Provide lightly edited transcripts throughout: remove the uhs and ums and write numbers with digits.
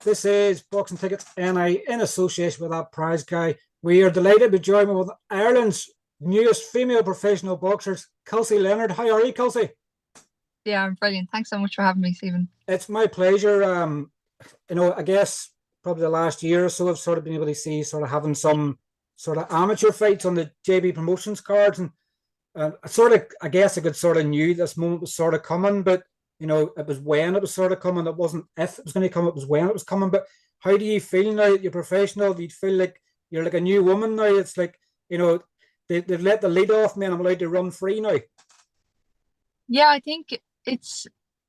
This is Boxing Tickets NI in association with that prize guy. We are delighted to be joined with Ireland's newest female professional boxers, Kelsey Leonard. How are you, Kelsey? Yeah, I'm brilliant. Thanks so much for having me, Stephen. It's my pleasure. I guess probably the last year or so I've sort of been able to see sort of having some sort of amateur fights on the JB Promotions cards, and I guess I could sort of knew this moment was sort of coming, but it was when it was sort of coming. It wasn't if it was going to come; it was when it was coming. But how do you feel now that you're professional? Do you feel like you're like a new woman now? It's like they've let the lead off me, and I'm allowed to run free now. Yeah, I think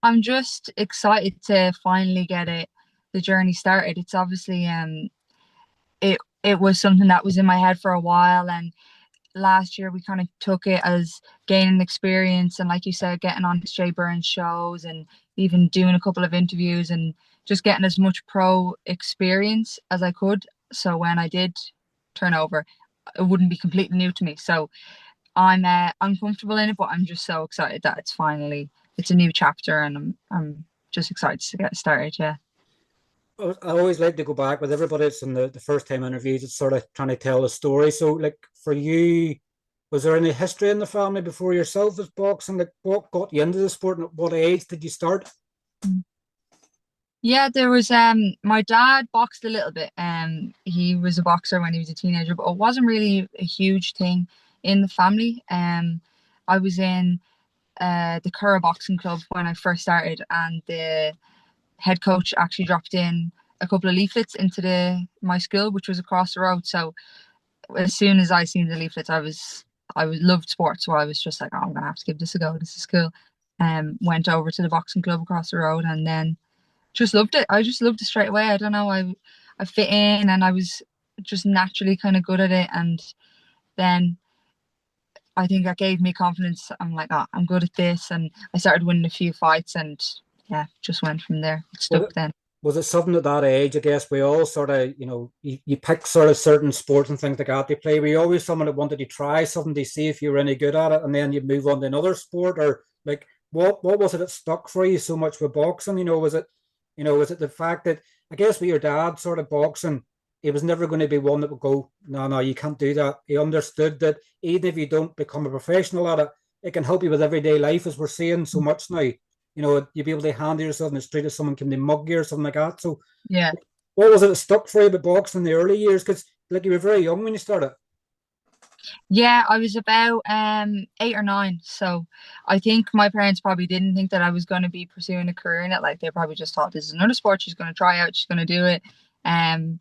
I'm just excited to finally get the journey started. It's obviously it was something that was in my head for a while, and last year we kind of took it as gaining experience and, like you said, getting on Jay Burns shows and even doing a couple of interviews and just getting as much pro experience as I could. So when I did turn over, it wouldn't be completely new to me. So I'm comfortable in it, but I'm just so excited that it's a new chapter, and I'm just excited to get started. Yeah. I always like to go back with everybody. It's in the first time interviews. It's sort of trying to tell a story. So, like for you, was there any history in the family before yourself as boxing? Like, what got you into the sport, and at what age did you start? Yeah, there was my dad boxed a little bit. He was a boxer when he was a teenager, but it wasn't really a huge thing in the family. I was in the Kerr boxing club when I first started, and the head coach actually dropped in a couple of leaflets into the my school, which was across the road. So as soon as I seen the leaflets, I was loved sports, so I was just like, oh, I'm gonna have to give this a go. This is cool. Went over to the boxing club across the road, and then just loved it. I just loved it straight away. I don't know. I fit in, and I was just naturally kind of good at it. And then I think that gave me confidence. I'm like, oh, I'm good at this, and I started winning a few fights, and yeah, just went from there. It Was stuck it then. was it something at that age? I guess we all sort of, you pick sort of certain sports and things like that to play. Were you always someone that wanted to try something to see if you were any good at it, and then you move on to another sport, or like what was it that stuck for you so much with boxing? Was it the fact that I guess with your dad sort of boxing, he was never going to be one that would go, no, no, you can't do that. He understood that even if you don't become a professional at it, it can help you with everyday life, as we're seeing so much now. You'd be able to handle yourself in the street if someone came to mug you or something like that. So, Yeah. what was it that stuck for you about boxing in the early years? Because, like, you were very young when you started. Yeah, I was about 8 or 9. So I think my parents probably didn't think that I was going to be pursuing a career in it. Like, they probably just thought this is another sport she's going to try out, she's going to do it, um,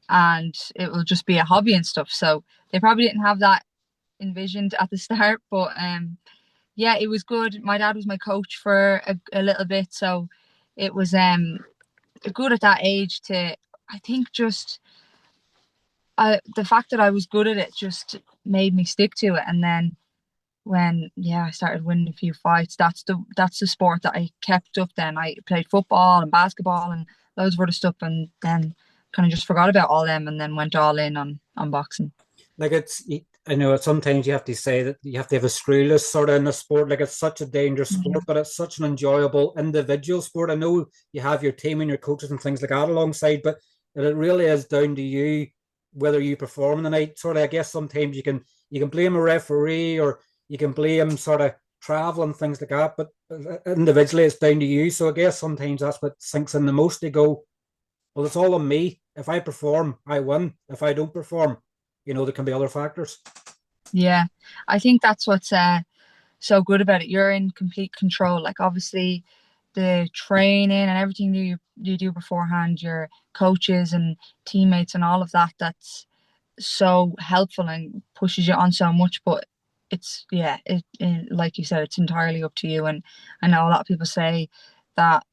and it will just be a hobby and stuff. So they probably didn't have that envisioned at the start. But yeah, it was good. My dad was my coach for a little bit, so it was good at that age to, I think, just the fact that I was good at it just made me stick to it. And then when, yeah, I started winning a few fights, that's the sport that I kept up. Then I played football and basketball and loads of other stuff, and then kind of just forgot about all them and then went all in on boxing. Like, I know sometimes you have to say that you have to have a screwless sort of in a sport. Like, it's such a dangerous sport, Mhm. but it's such an enjoyable individual sport. I know you have your team and your coaches and things like that alongside, but it really is down to you whether you perform in the night. Sort of, I guess sometimes you can blame a referee, or you can blame sort of travel and things like that, but individually it's down to you. So I guess sometimes that's what sinks in the most. They go, well, it's all on me. If I perform, I win. If I don't perform, there can be other factors. Yeah, I think that's what's so good about it. You're in complete control. Like, obviously the training and everything you do beforehand, your coaches and teammates and all of that, that's so helpful and pushes you on so much. But it's, yeah, like you said, it's entirely up to you. And I know a lot of people say that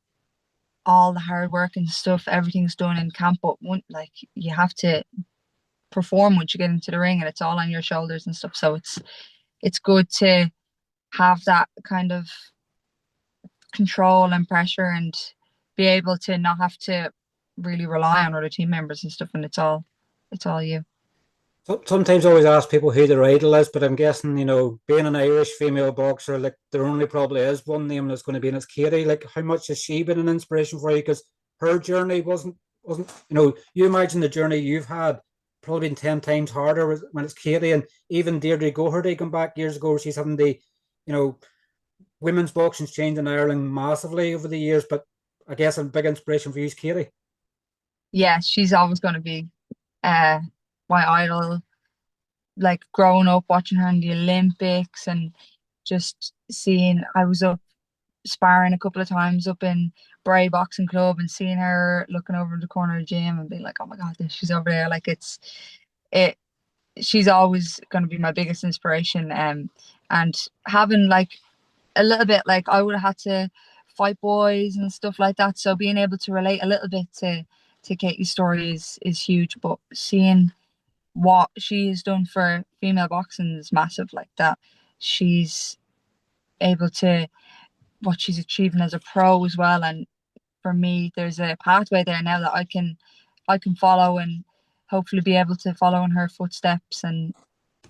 all the hard work and stuff, everything's done in camp, but like, you have to perform once you get into the ring, and it's all on your shoulders and stuff. So it's good to have that kind of control and pressure, and be able to not have to really rely on other team members and stuff, and it's all you. So sometimes I always ask people who their idol is, but I'm guessing, being an Irish female boxer, like there only probably is one name that's going to be, and it's Katie. Like, how much has she been an inspiration for you? Because her journey wasn't wasn't, you know, you imagine the journey you've had probably been 10 times harder when it's Katie and even Deirdre Goherty come back years ago. She's having the, you know, women's boxing's changed in Ireland massively over the years, but I guess a big inspiration for you is Katie. Yeah, she's always going to be uh my idol. Like growing up watching her in the Olympics and just seeing, I was up sparring a couple of times up in Bray Boxing Club and seeing her looking over in the corner of the gym and being like, oh my God, there she's over there. Like it she's always gonna be my biggest inspiration. And having like a little bit, like I would have had to fight boys and stuff like that. So being able to relate a little bit to Katie's story is huge. But seeing what she has done for female boxing is massive, like that. She's able to, what she's achieving as a pro as well. And for me, there's a pathway there now that I can follow and hopefully be able to follow in her footsteps. And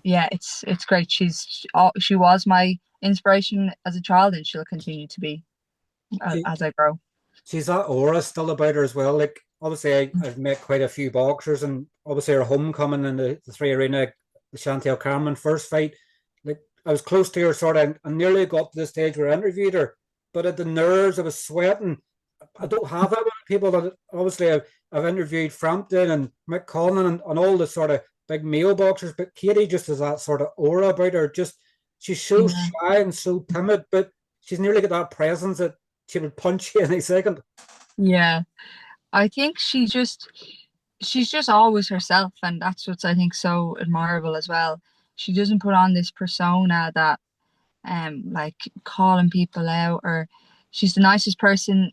yeah, it's great. She was my inspiration as a child, and she'll continue to be She, as I grow. she's that aura still about her as well. Like obviously I've met quite a few boxers and obviously her homecoming in the three arena, the Chantel Carmen first fight. Like I was close to her sort of and nearly got to the stage where I interviewed her, but at the nerves I was sweating. I don't have that with people that obviously I've interviewed Frampton and McConnell and all the sort of big male boxers, but Katie just has that sort of aura about her. Just she's so Yeah. shy and so timid, but she's nearly got that presence that she would punch you any second. Yeah. I think she's just always herself, and that's what's I think so admirable as well. She doesn't put on this persona that like calling people out, or she's the nicest person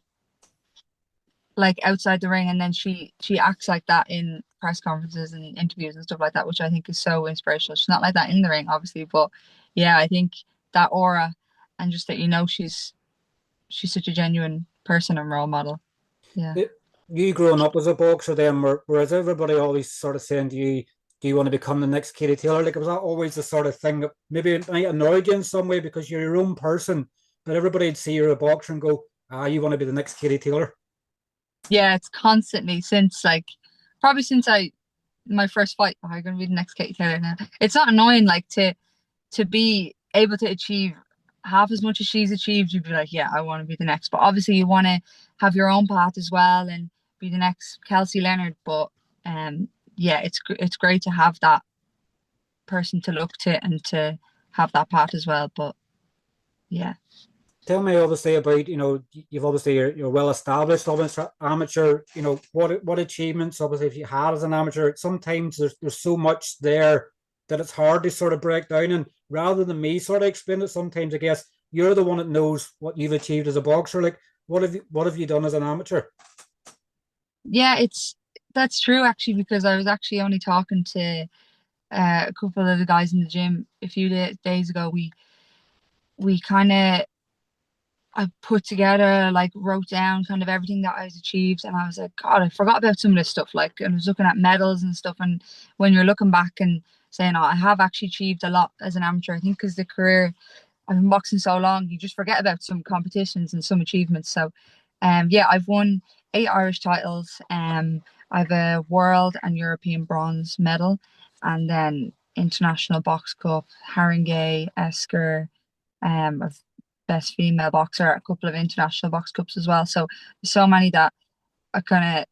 like outside the ring, and then she acts like that in press conferences and interviews and stuff like that, which I think is so inspirational. She's not like that in the ring, obviously, but yeah, I think that aura and just that she's such a genuine person and role model. Yeah. You growing up as a boxer then, whereas everybody always sort of saying to you, do you want to become the next Katie Taylor? Like, was that always the sort of thing that maybe it might annoy you in some way because you're your own person, but everybody'd see you're a boxer and go, you want to be the next Katie Taylor? Yeah, it's constantly since like probably since I my first fight. Oh, I'm gonna be the next Katie Taylor now. It's not annoying like to be able to achieve half as much as she's achieved. You'd be like, yeah, I want to be the next. But obviously, you want to have your own path as well and be the next Kelsey Leonard. But um, yeah, it's great to have that person to look to and to have that path as well. But yeah. Tell me obviously about, you know, you've obviously you're well established obviously amateur, you know, what achievements obviously if you had as an amateur, sometimes there's so much there that it's hard to sort of break down. And rather than me sort of explain it, sometimes I guess you're the one that knows what you've achieved as a boxer. Like what have you done as an amateur? Yeah, that's true actually because I was actually only talking to a couple of the guys in the gym a few days ago. We kind of I put together like wrote down kind of everything that I was achieved, and I was like, God, I forgot about some of this stuff. Like, and I was looking at medals and stuff, and when you're looking back and saying, oh, I have actually achieved a lot as an amateur, I think because the career I've been boxing so long, you just forget about some competitions and some achievements. So, yeah, I've won 8 Irish titles. I've a world and European bronze medal, and then international box cup, Haringey, Esker. I've best female boxer, a couple of international box cups as well. So there's so many that I kind of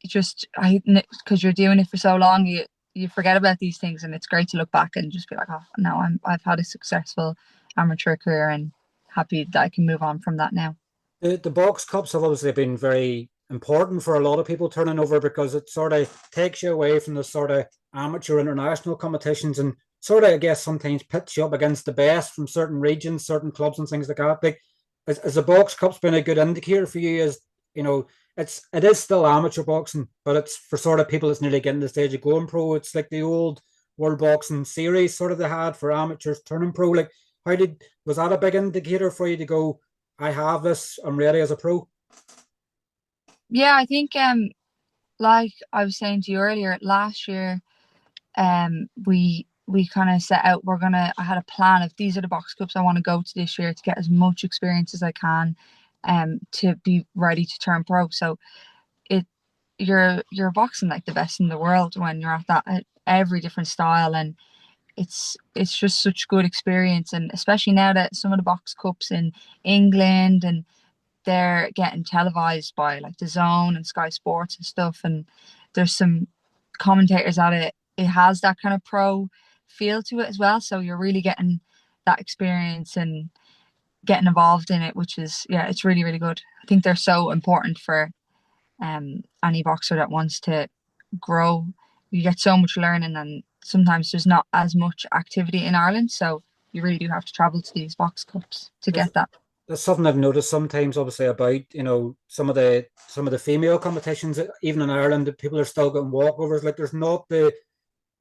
just I because you're doing it for so long, you forget about these things, and it's great to look back and just be like, oh, no, I've had a successful amateur career and happy that I can move on from that now. The box cups have obviously been very important for a lot of people turning over because it sort of takes you away from the sort of amateur international competitions and sort of, I guess, sometimes pits you up against the best from certain regions, certain clubs, and things like that. Like, has the box cups been a good indicator for you? As you know, it is still amateur boxing, but it's for sort of people that's nearly getting the stage of going pro. It's like the old World Boxing Series sort of they had for amateurs turning pro. Like, how did was that a big indicator for you to go? I have this. I'm ready as a pro. Yeah, I think like I was saying to you earlier, last year we kind of set out I had a plan of these are the box cups I want to go to this year to get as much experience as I can to be ready to turn pro. So you're boxing like the best in the world when you're at that at every different style, and it's just such good experience. And especially now that some of the box cups in England and they're getting televised by like the Zone and Sky Sports and stuff, and there's some commentators at it. It has that kind of pro feel to it as well, so you're really getting that experience and getting involved in it, which is, yeah, it's really, really good. I think they're so important for any boxer that wants to grow. You get so much learning, and sometimes there's not as much activity in Ireland, so you really do have to travel to these box cups to That's, get that. that's something I've noticed sometimes, obviously, about some of the female competitions, even in Ireland, that people are still getting walkovers. Like there's not the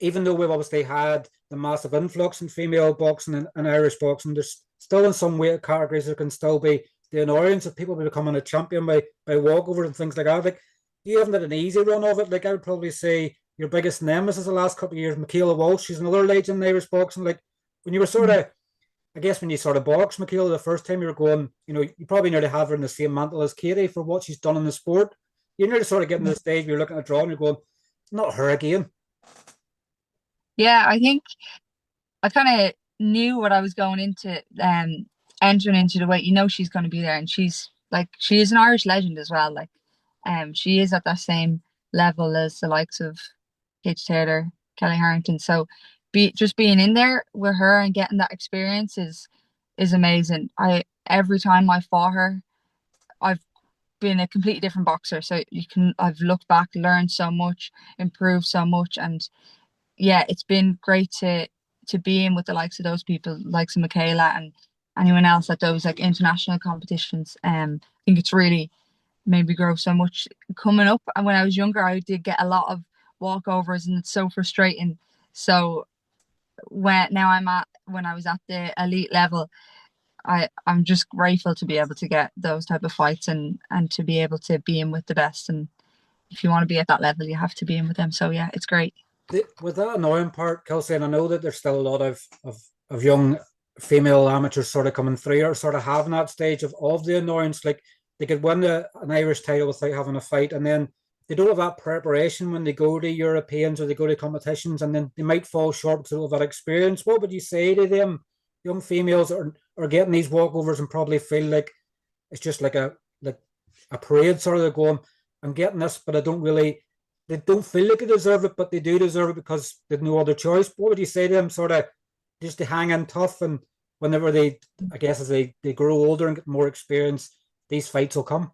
even though we've obviously had the massive influx in female boxing and Irish boxing, there's still in some weight categories there can still be the annoyance of people becoming a champion by walkovers and things like that. Like you haven't had an easy run of it. Like I would probably say your biggest nemesis the last couple of years, Michaela Walsh. She's another legend in Irish boxing. Like when you were sort Mm. of, I guess when you sort of boxed Michaela the first time, you were going, you probably nearly have her in the same mantle as Katie for what she's done in the sport. You're nearly sort of getting to the stage where you're looking at a draw and you're going, not her again. Yeah, I think I kind of knew what I was going into, entering into the weight. You know, she's going to be there, and she is an Irish legend as well. Like, she is at that same level as the likes of Paige Taylor, Kelly Harrington. So, just being in there with her and getting that experience is amazing. I Every time I fought her, I've been a completely different boxer. So I've looked back, learned so much, improved so much, and yeah, it's been great to be in with the likes of those people, likes of Michaela and anyone else at those like international competitions. I think it's really made me grow so much coming up. And when I was younger, I did get a lot of walkovers, and it's so frustrating. So when I was at the elite level, I'm just grateful to be able to get those type of fights and to be able to be in with the best. And if you want to be at that level, you have to be in with them. So yeah, it's great. With that annoying part, Kelsey, and I know that there's still a lot of young female amateurs sort of coming through or sort of having that stage of the annoyance. Like they could win an Irish title without having a fight, and then they don't have that preparation when they go to Europeans or they go to competitions, and then they might fall short because of that experience. What would you say to them young females are getting these walkovers and probably feel like it's just like a parade sort of they're going, I'm getting this, but I don't really they don't feel like they deserve it, but they do deserve it because they've no other choice. What would you say to them, sort of, just to hang in tough and whenever I guess, as they grow older and get more experience, these fights will come.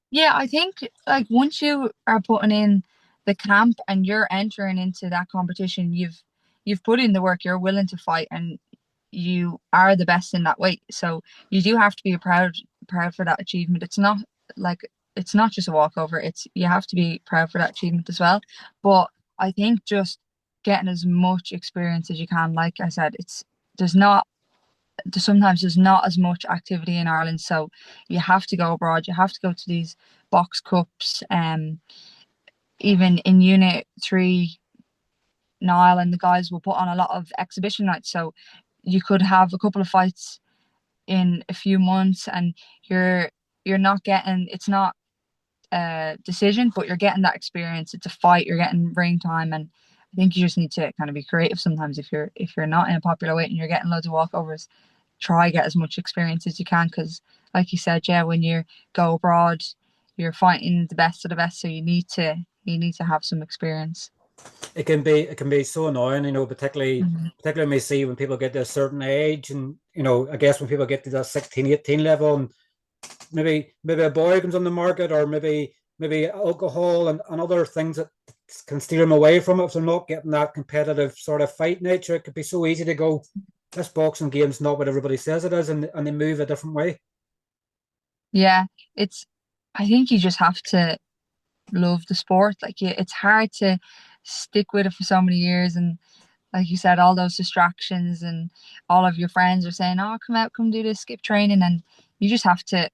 Yeah, I think like once you are putting in the camp and you're entering into that competition, you've put in the work, you're willing to fight, and you are the best in that weight. So you do have to be proud for that achievement. Like it's not just a walkover. It's You have to be proud for that achievement as well. But I think just getting as much experience as you can, like I said, there's not sometimes there's not as much activity in Ireland, so you have to go abroad. You have to go to these box cups. Even in Unit 3, Niall and the guys will put on a lot of exhibition nights. So you could have a couple of fights in a few months, and you're not getting it's not a decision, but you're getting that experience. It's a fight. You're getting ring time, and I think you just need to kind of be creative sometimes. If you're not in a popular weight and you're getting loads of walkovers, try get as much experience as you can, because like you said, yeah, when you go abroad you're fighting the best of the best, so you need to have some experience. It can be so annoying, particularly Mhm. particularly when we see when people get to a certain age, and I guess when people get to that 16, 18 level, and maybe a boy comes on the market, or maybe alcohol and other things that can steer them away from it if they're not getting that competitive sort of fight nature. It could be so easy to go, this boxing game's not what everybody says it is, and they move a different way. Yeah, it's I think you just have to love the sport. Like, it's hard to stick with it for so many years, and like you said, all those distractions and all of your friends are saying, "Oh, come out, come do this, skip training," and you just have to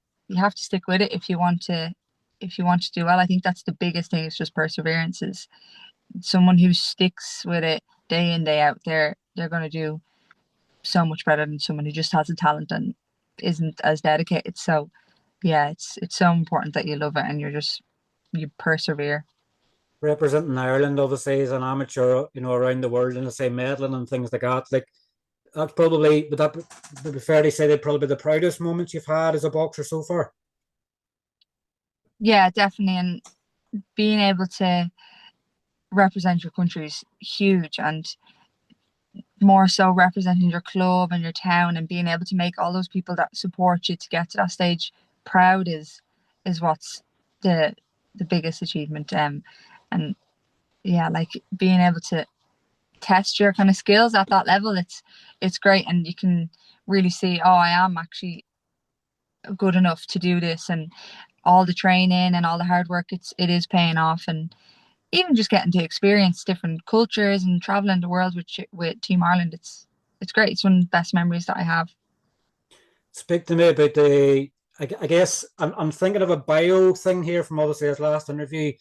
stick with it if you want to do well. I think that's the biggest thing. It's just perseverance. Is someone who sticks with it day in day out, they're going to do so much better than someone who just has a talent and isn't as dedicated. So yeah, it's so important that you love it and you're just you persevere. Representing Ireland, obviously, as an amateur, around the world, and say medaling and things like that. Like that's probably would be fair to say they're probably the proudest moments you've had as a boxer so far. Yeah, definitely. And being able to represent your country is huge, and more so representing your club and your town and being able to make all those people that support you to get to that stage proud is what's the the biggest achievement. And yeah, like being able to test your kind of skills at that level, it's great, and you can really see, oh, I am actually good enough to do this, and all the training and all the hard work, it is paying off. And even just getting to experience different cultures and traveling the world with Team Ireland, it's great. It's one of the best memories that I have. Speak to me about I guess I'm thinking of a bio thing here from obviously his last interview.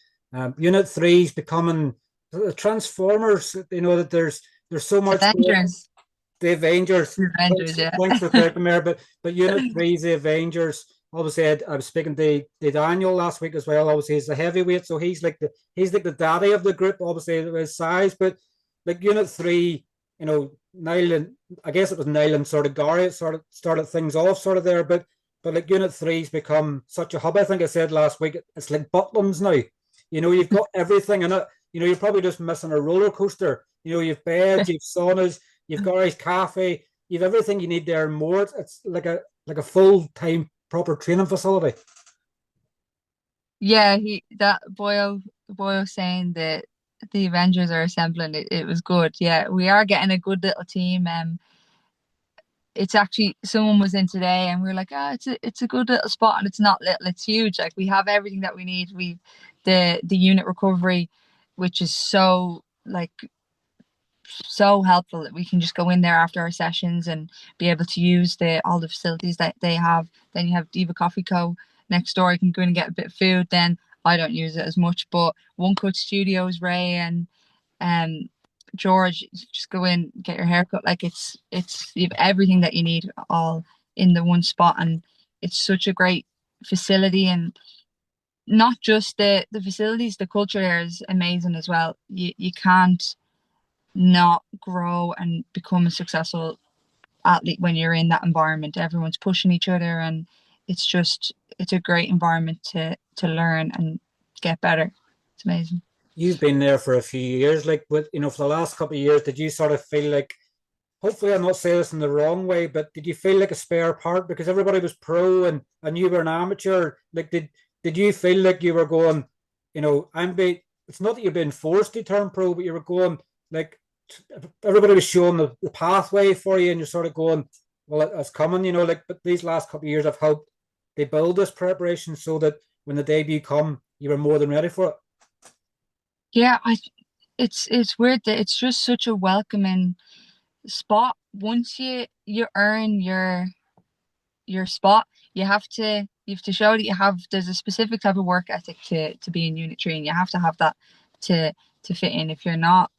Unit three is becoming the Transformers. That there's so much Avengers. the Avengers. Avengers, yeah. Thanks for correcting me there, but Unit Three is the Avengers. Obviously, I was speaking to Daniel last week as well. Obviously, he's the heavyweight, so he's like the daddy of the group. Obviously, his size, but like Unit Three, Niall and I guess it was Niall and sort of Gary sort of started things off sort of there, but like Unit Three's become such a hub. I think I said last week it's like Butlins now. You've got everything in it. You're probably just missing a roller coaster. You've beds, you've saunas, you've Gary's cafe, you've everything you need there and more. It's like a full time proper training facility. Yeah, he that boyo saying that the Avengers are assembling, it was good. Yeah, we are getting a good little team. It's actually, someone was in today and we were like, it's a good little spot, and it's not little, it's huge. Like, we have everything that we need. We the unit recovery, which is so, like, so helpful, that we can just go in there after our sessions and be able to use the all the facilities that they have. Then you have Diva Coffee Co. next door. You can go in and get a bit of food. Then I don't use it as much, but One Cut Studios, Ray and um George, just go in, get your haircut. Like, it's you have everything that you need all in the one spot, and it's such a great facility. And not just the facilities, the culture there is amazing as well. You can't not grow and become a successful athlete when you're in that environment. Everyone's pushing each other, and it's a great environment to learn and get better. It's amazing. You've been there for a few years, like with for the last couple of years, did you sort of feel like hopefully I'm not saying this in the wrong way, but did you feel like a spare part because everybody was pro and you were an amateur? Like did you feel like you were going, it's not that you're being forced to turn pro, but you were going like everybody was showing the pathway for you and you're sort of going, well, it's coming, but these last couple of years have helped they build this preparation so that when the debut come, you were more than ready for it. Yeah, it's weird that it's just such a welcoming spot. Once you earn your spot, you have to show that there's a specific type of work ethic to be in unit three, and you have to have that to fit in. If you're not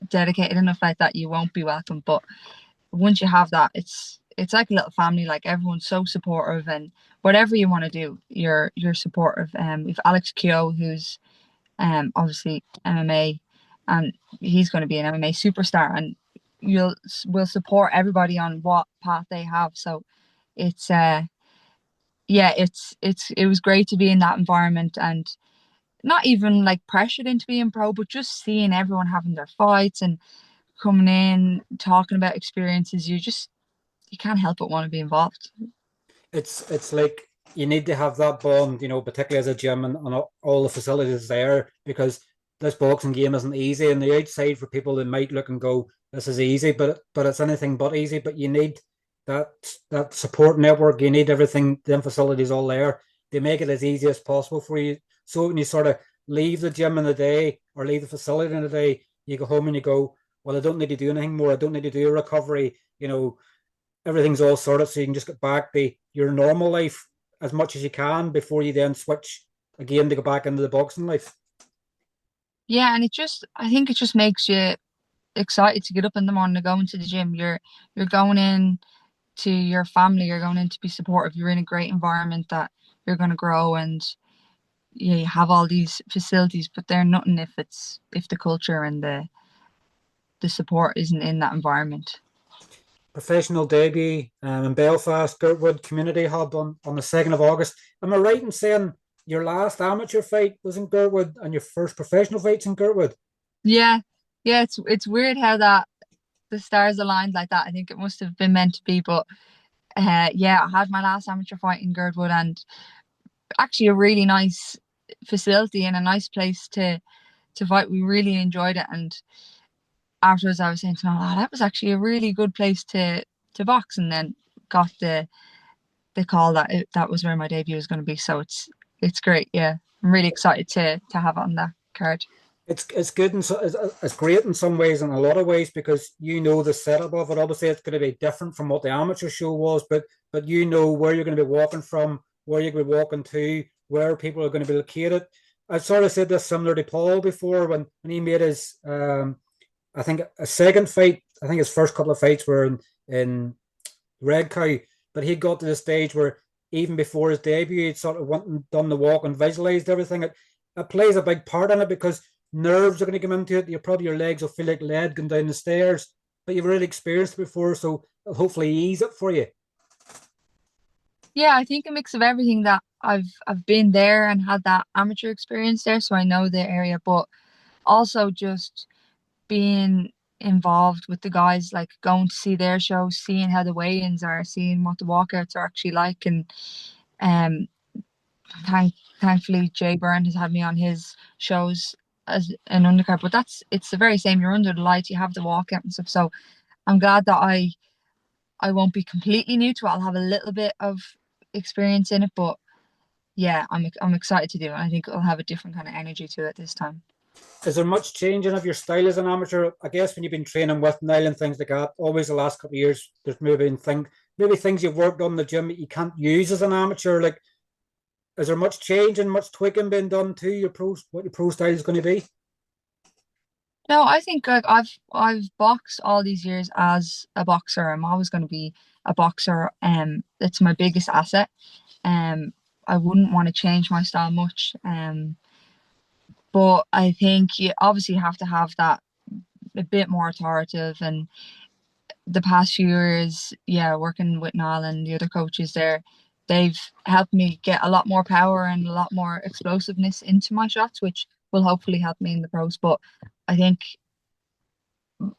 dedicated enough like that, you won't be welcome. But once you have that, it's like a little family. Like, everyone's so supportive, and whatever you want to do, you're supportive. We've Alex Keogh, who's obviously MMA, and he's going to be an MMA superstar, and will support everybody on what path they have. So it's yeah, it was great to be in that environment, and not even like pressured into being pro, but just seeing everyone having their fights and coming in, talking about experiences. You can't help but want to be involved. It's like you need to have that bond, particularly as a gym and all the facilities there, because this boxing game isn't easy. And the outside for people that might look and go, "This is easy," but it's anything but easy. But you need that that support network. You need everything. The facilities all there. They make it as easy as possible for you. So when you sort of leave the gym in the day or leave the facility in the day, you go home and you go, "Well, I don't need to do anything more. I don't need to do a recovery." Everything's all sorted, so you can just get back to your normal life as much as you can before you then switch again to go back into the boxing life. Yeah, and I think it just makes you excited to get up in the morning to go into the gym. You're going in to your family. You're going in to be supportive. You're in a great environment that you're going to grow, and you have all these facilities, but they're nothing if the culture and the support isn't in that environment. Professional debut in Belfast, Girdwood Community Hub on the 2nd of August. Am I right in saying your last amateur fight was in Girdwood and your first professional fight's in Girdwood? Yeah, yeah, it's weird how that the stars aligned like that. I think it must have been meant to be, but yeah, I had my last amateur fight in Girdwood, and actually a really nice facility and a nice place to fight. We really enjoyed it, and afterwards I was saying to my that was actually a really good place to box, and then got the call that that was where my debut was going to be. So it's great. Yeah, I'm really excited to have it on that card. It's good and it's great in some ways and a lot of ways because you know the setup of it. Obviously, it's going to be different from what the amateur show was, but you know where you're going to be walking from, where you're going to be walking to, where people are going to be located. I sort of said this similar to Paul before when he made his I think a second fight. I think his first couple of fights were in Red Cow, but he got to the stage where even before his debut, he'd sort of went and done the walk and visualized everything. It plays a big part in it because nerves are going to come into it. Your legs will feel like lead going down the stairs, but you've really experienced it before, so it'll hopefully ease it for you. Yeah, I think a mix of everything that I've been there and had that amateur experience there, so I know the area, but also just being involved with the guys, like going to see their shows, seeing how the weigh-ins are, seeing what the walkouts are actually like, and um, thankfully Jay Byrne has had me on his shows as an undercard. But it's the very same. You're under the lights, you have the walkout and stuff. So I'm glad that I won't be completely new to it. I'll have a little bit of experience in it, but yeah, I'm excited to do it. I think it'll have a different kind of energy to it this time. Is there much changing of your style as an amateur? I guess when you've been training with Niall and things like that, always the last couple of years, there's maybe things you've worked on in the gym that you can't use as an amateur. Like, is there much change and much tweaking being done to what your pro style is going to be? No, I think like I've boxed all these years as a boxer. I'm always going to be a boxer. It's my biggest asset. Um, I wouldn't want to change my style much. But I think you obviously have to have that a bit more authoritative. And the past few years, yeah, working with Niall and the other coaches there, they've helped me get a lot more power and a lot more explosiveness into my shots, which will hopefully help me in the pros. But I think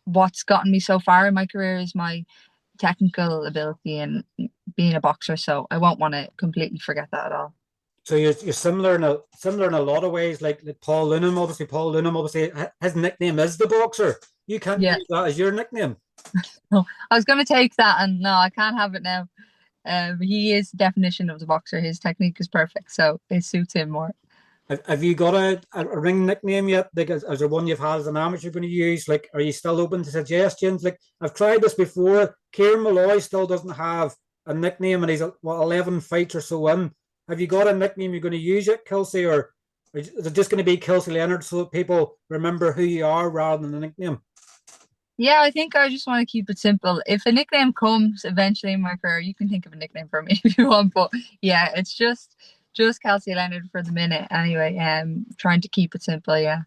what's gotten me so far in my career is my technical ability and being a boxer. So I won't want to completely forget that at all. So you're similar in a lot of ways, like Paul Loonam. Obviously, his nickname is the boxer. You can't Yeah. use that as your nickname. No, I was going to take that, and no, I can't have it now. He is the definition of the boxer. His technique is perfect, so it suits him more. Have you got a ring nickname yet? Like, is there one you've had as an amateur going to use? Like, are you still open to suggestions? Like, I've tried this before. Kieran Malloy still doesn't have a nickname, and he's 11 fights or so in. Have you got a nickname you're going to use yet, Kelsey, or is it just going to be Kelsey Leonard so that people remember who you are rather than the nickname? Yeah, I think I just want to keep it simple. If a nickname comes eventually in my career, you can think of a nickname for me if you want. But yeah, it's just Kelsey Leonard for the minute. Anyway, trying to keep it simple. Yeah.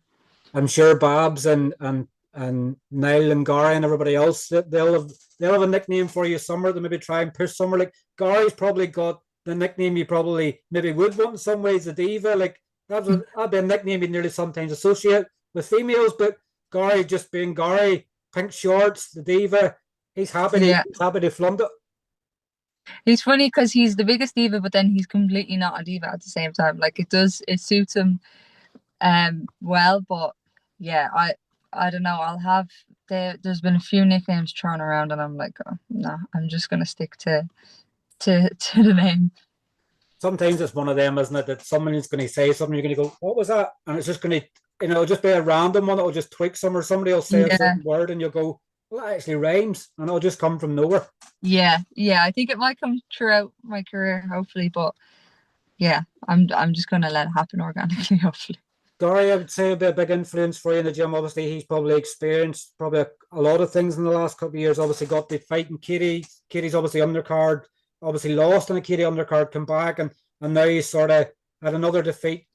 I'm sure Babs and Niall and Gary and everybody else they'll have a nickname for you somewhere to maybe try and push somewhere. Like Gary's probably got the nickname you probably maybe would want in some ways, the diva. Like that'd be a nickname you nearly sometimes associate with females, but Gary just being Gary, pink shorts, the diva, Yeah. he's happy to flaunt it. He's funny because he's the biggest diva, but then he's completely not a diva at the same time. Like it suits him well, but yeah, I don't know. There's been a few nicknames thrown around, and I'm like, oh, no, I'm just gonna stick to the name. Sometimes it's one of them, isn't it? That someone is going to say something, you're going to go, "What was that?" And it's just going to, it'll just be a random one. It'll just tweak some, or somebody will say a Yeah, certain word, and you'll go, "Well, that actually rhymes," and it'll just come from nowhere. yeah. I think it might come throughout my career, hopefully, but yeah, I'm just gonna let it happen organically, hopefully. Gary, I would say, would be a big influence for you in the gym. Obviously, he's probably experienced a lot of things in the last couple of years. Obviously, got the fight in Katie. Katie's obviously undercard. Obviously, lost in a Katie undercard, come back, and now he's sort of had another defeat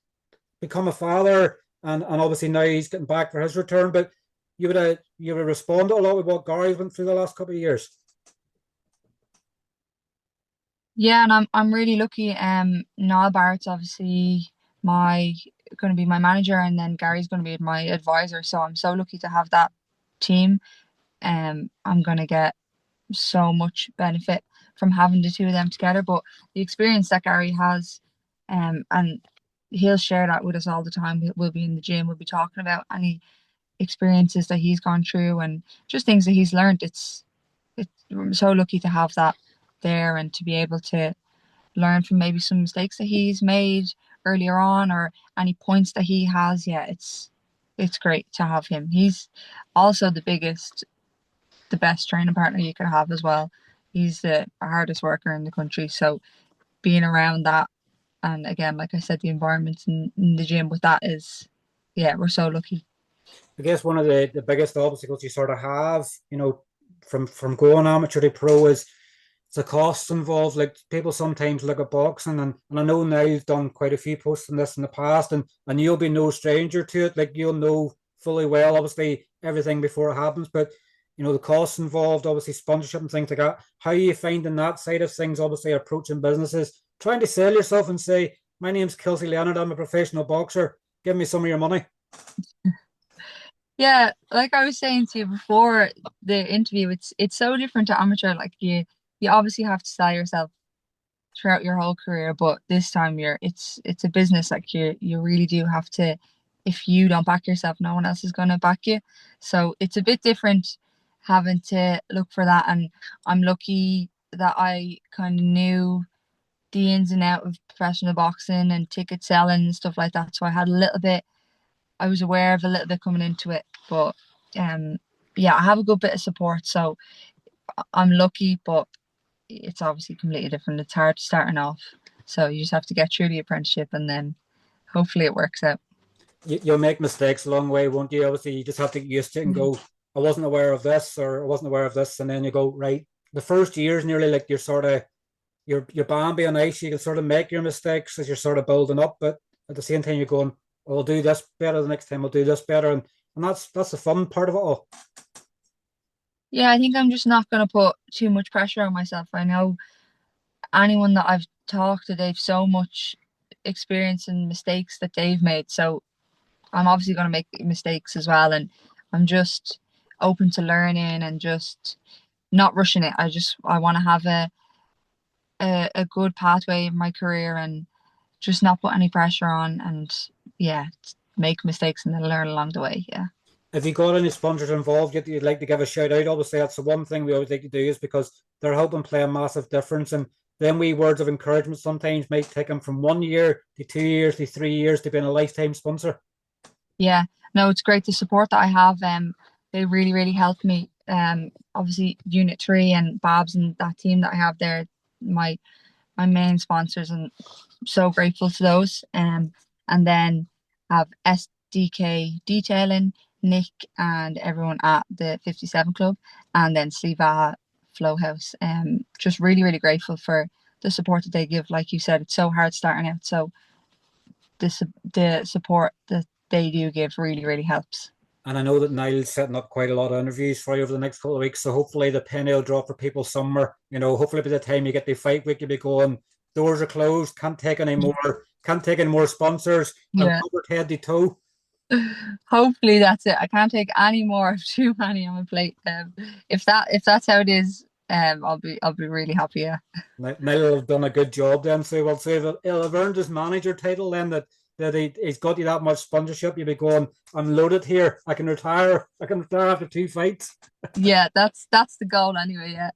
become a father, and obviously now he's getting back for his return. But you would have responded a lot with what Gary's went through the last couple of years. Yeah, and I'm really lucky. Niall Barrett's obviously my going to be my manager, and then Gary's going to be my advisor. So I'm so lucky to have that team. I'm going to get so much benefit from having the two of them together. But the experience that Gary has, and he'll share that with us all the time. We'll be in the gym, we'll be talking about any experiences that he's gone through and just things that he's learned. It's I'm so lucky to have that there and to be able to learn from maybe some mistakes that he's made earlier on or any points that he has. Yeah, it's great to have him. He's also the best training partner you could have as well. He's the hardest worker in the country. So being around that, and again, like I said, the environment in the gym with that is, yeah, we're so lucky. I guess one of the biggest obstacles you sort of have, from going amateur to pro is the costs involved. Like people sometimes look at boxing, and I know now you've done quite a few posts on this in the past, and you'll be no stranger to it. Like you'll know fully well, obviously, everything before it happens, but the costs involved, obviously sponsorship and things like that. How are you finding that side of things? Obviously, approaching businesses, trying to sell yourself and say, "My name's Kelsey Leonard. I'm a professional boxer. Give me some of your money." Yeah, like I was saying to you before the interview, it's so different to amateur. Like you obviously have to sell yourself throughout your whole career, but this time it's a business. Like you really do have to. If you don't back yourself, no one else is going to back you. So it's a bit different having to look for that. And I'm lucky that I kind of knew the ins and out of professional boxing and ticket selling and stuff like that. So I had a little bit. I was aware of a little bit coming into it, but um, yeah, I have a good bit of support. So I'm lucky, but it's obviously completely different. It's hard starting off. So you just have to get through the apprenticeship and then hopefully it works out. You'll make mistakes along the way, won't you? Obviously, you just have to get used to it and Mhm. go, I wasn't aware of this, or I wasn't aware of this. And then you go, right. The first year is nearly like you're Bambi on ice. You can sort of make your mistakes as you're sort of building up, but at the same time, you're going, oh, I'll do this better the next time, I'll do this better. And that's the fun part of it all. Yeah, I think I'm just not going to put too much pressure on myself. I know anyone that I've talked to, they've so much experience and mistakes that they've made. So I'm obviously going to make mistakes as well. And I'm just open to learning and just not rushing it. I want to have a good pathway in my career and just not put any pressure on and yeah, make mistakes and then learn along the way. Yeah. If you got any sponsors involved you'd like to give a shout out, obviously that's the one thing we always like to do is because they're helping play a massive difference. And then we words of encouragement sometimes might take them from 1 year to 2 years to 3 years to being a lifetime sponsor. Yeah. No, it's great the support that I have. They really, really helped me. Obviously Unit 3 and Babs and that team that I have there, my my main sponsors and so grateful to those. And then have SDK Detailing, Nick and everyone at the 57 Club, and then Sliva Flow House. Just really, really grateful for the support that they give. Like you said, it's so hard starting out. So the support that they do give really, really helps. And I know that Niall's setting up quite a lot of interviews for you over the next couple of weeks. So hopefully the penny will drop for people somewhere. Hopefully by the time you get the fight week, you'll be going, doors are closed, can't take any more sponsors. I'm Yeah. covered head to toe. Hopefully that's it. I can't take any more of too many on my plate. If that's how it is, I'll be really happy. Yeah. Niall will have done a good job then. So we'll say that he'll have earned his manager title then that he's got you that much sponsorship. You'll be going, I'm loaded here. I can retire. I can retire after two fights. Yeah, that's the goal anyway. Yeah.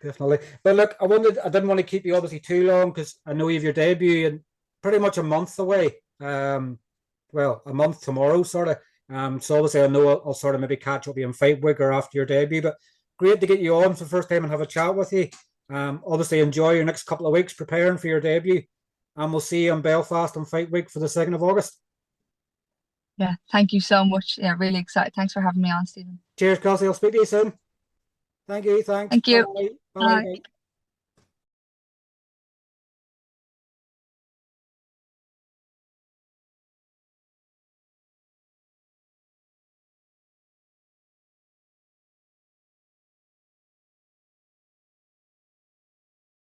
Definitely. But look, I didn't want to keep you obviously too long because I know you have your debut in pretty much a month away. Well, a month tomorrow, sort of. So obviously I know I'll sort of maybe catch up with you in fight week or after your debut, but great to get you on for the first time and have a chat with you. Obviously enjoy your next couple of weeks preparing for your debut. And we'll see you in Belfast on fight week for the 2nd of August. Yeah. Thank you so much. Yeah, really excited. Thanks for having me on, Stephen. Cheers, Kelsey. I'll speak to you soon. Thank you. Thanks. Thank you. Bye. Bye. Bye. Bye.